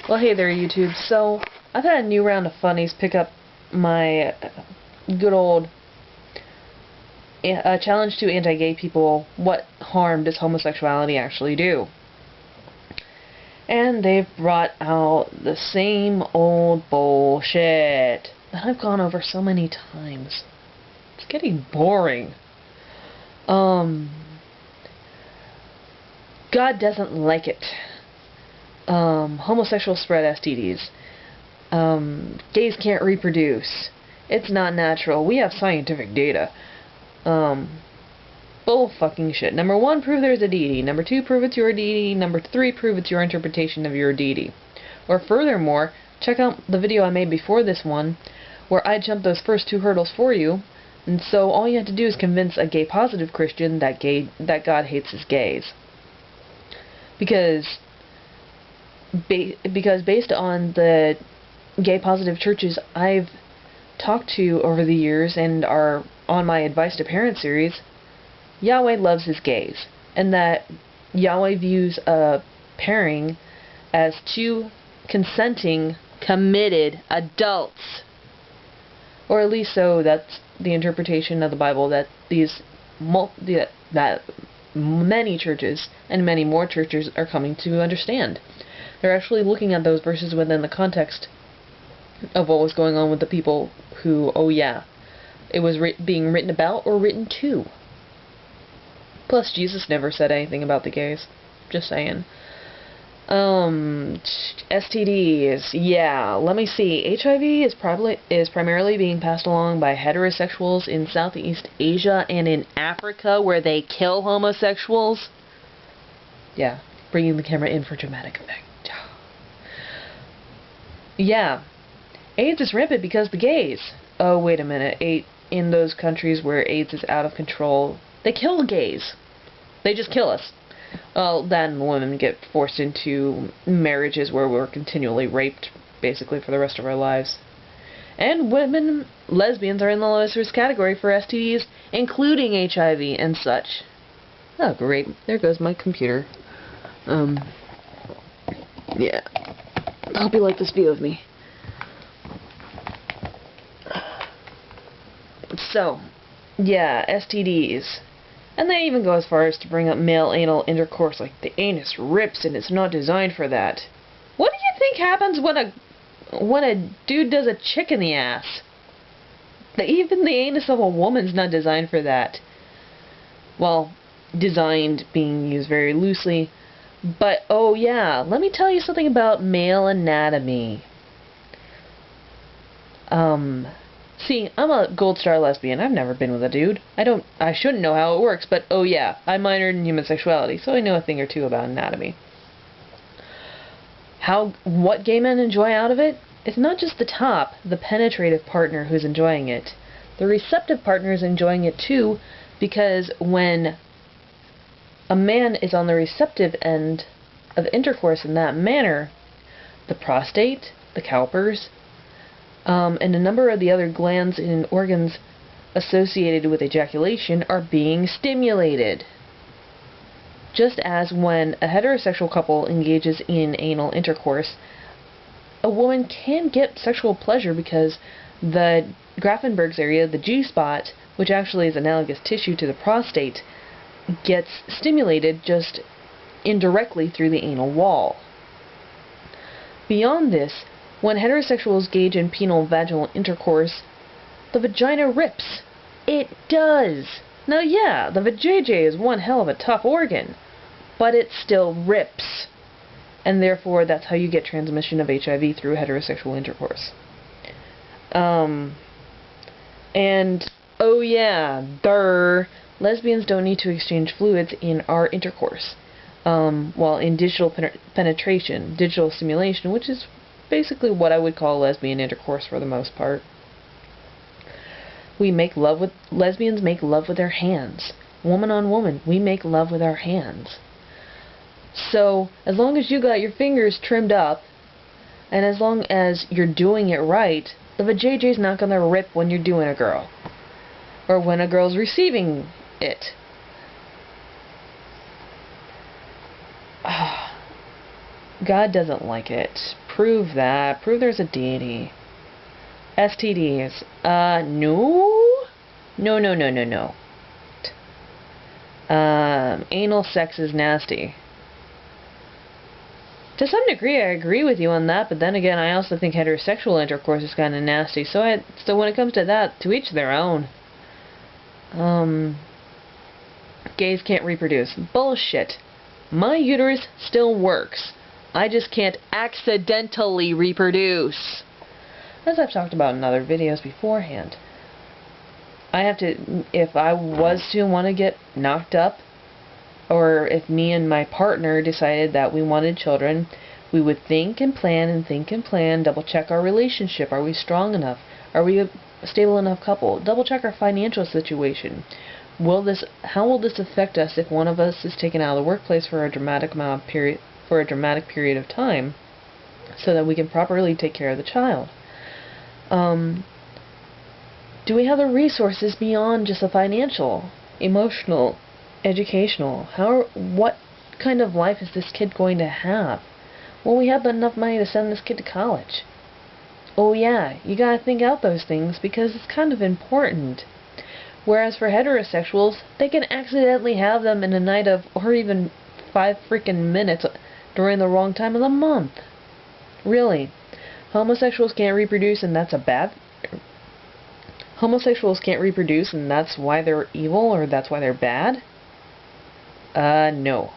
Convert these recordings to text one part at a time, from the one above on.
Well, hey there, YouTube. So, I've had a new round of funnies pick up my good old challenge to anti-gay people. What harm does homosexuality actually do? And they've brought out the same old bullshit that I've gone over so many times. It's getting boring. God doesn't like it. Homosexuals spread STDs. Gays can't reproduce. It's not natural. We have scientific data. Bull fucking shit. Number 1, prove there's a deity. Number 2, prove it's your deity. Number 3, prove it's your interpretation of your deity. Or furthermore, check out the video I made before this one, where I jumped those first 2 hurdles for you. And so all you have to do is convince a gay positive Christian that God hates his gays. Because based on the gay positive churches I've talked to over the years and are on my Advice to Parents series, Yahweh loves his gays, and that Yahweh views a pairing as 2 consenting, committed adults. Or at least so that's the interpretation of the Bible that that many churches and many more churches are coming to understand. They're actually looking at those verses within the context of what was going on with the people who, oh yeah, it was being written about or written to. Plus, Jesus never said anything about the gays. Just saying. STDs, yeah, let me see. HIV is primarily being passed along by heterosexuals in Southeast Asia and in Africa, where they kill homosexuals. Yeah, bringing the camera in for dramatic effect. Yeah, AIDS is rampant because the gays. Oh, wait a minute. In those countries where AIDS is out of control, they kill the gays. They just kill us. Well, then women get forced into marriages where we're continually raped, basically, for the rest of our lives. And lesbians are in the lowest risk category for STDs, including HIV and such. Oh, great. There goes my computer. Yeah. I hope you like this view of me. So, yeah, STDs. And they even go as far as to bring up male anal intercourse, like the anus rips and it's not designed for that. What do you think happens when a dude does a chick in the ass? Even the anus of a woman's not designed for that. Well, designed being used very loosely. But, oh yeah, let me tell you something about male anatomy. See, I'm a gold star lesbian. I've never been with a dude. I shouldn't know how it works, but oh yeah, I minored in human sexuality, so I know a thing or two about anatomy. What gay men enjoy out of it? It's not just the penetrative partner who's enjoying it. The receptive partner is enjoying it too, because when a man is on the receptive end of intercourse in that manner, the prostate, the cowpers, and a number of the other glands and organs associated with ejaculation are being stimulated. Just as when a heterosexual couple engages in anal intercourse, a woman can get sexual pleasure because the Grafenberg's area, the G-spot, which actually is analogous tissue to the prostate, gets stimulated just indirectly through the anal wall. Beyond this, when heterosexuals engage in penile-vaginal intercourse, the vagina rips. It does! Now yeah, the vajayjay is one hell of a tough organ, but it still rips. And therefore, that's how you get transmission of HIV through heterosexual intercourse. And, oh yeah, lesbians don't need to exchange fluids in our intercourse. In digital penetration, digital stimulation, which is basically what I would call lesbian intercourse for the most part. Lesbians make love with their hands. Woman on woman, we make love with our hands. So, as long as you got your fingers trimmed up, and as long as you're doing it right, the vajayjay's not gonna rip when you're doing a girl. Or when a girl's receiving it. God doesn't like it. Prove that. Prove there's a deity. STDs. No. No, no, no, no, no. Anal sex is nasty. To some degree, I agree with you on that, but then again, I also think heterosexual intercourse is kind of nasty. So when it comes to that, to each their own. Gays can't reproduce. Bullshit. My uterus still works. I just can't accidentally reproduce. As I've talked about in other videos beforehand. I have to, if I was to want to get knocked up, or if me and my partner decided that we wanted children, we would think and plan and think and plan, double check our relationship. Are we strong enough? Are we a stable enough couple? Double check our financial situation. How will this affect us if one of us is taken out of the workplace for a dramatic period of time, so that we can properly take care of the child? Do we have the resources beyond just the financial, emotional, educational? What kind of life is this kid going to have? Will we have enough money to send this kid to college? Oh yeah, you gotta think out those things because it's kind of important. Whereas for heterosexuals, they can accidentally have them in a night of, or even 5 freaking minutes during the wrong time of the month. Really. Homosexuals can't reproduce and that's a bad... Homosexuals can't reproduce and that's why they're evil or that's why they're bad? No.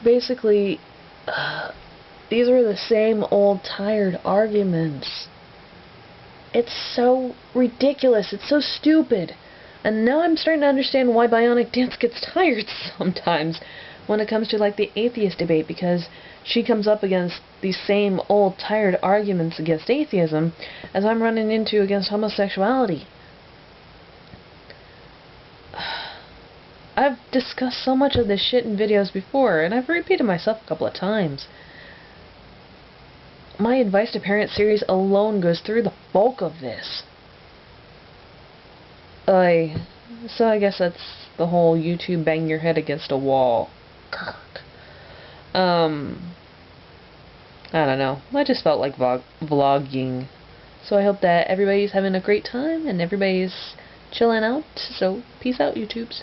Basically, these are the same old tired arguments. It's so ridiculous. It's so stupid. And now I'm starting to understand why Bionic Dance gets tired sometimes when it comes to like the atheist debate, because she comes up against these same old tired arguments against atheism as I'm running into against homosexuality. I've discussed so much of this shit in videos before, and I've repeated myself a couple of times. My Advice to Parents series alone goes through the bulk of this. So I guess that's the whole YouTube bang your head against a wall. I don't know. I just felt like vlogging. So I hope that everybody's having a great time and everybody's chilling out. So peace out, YouTubes.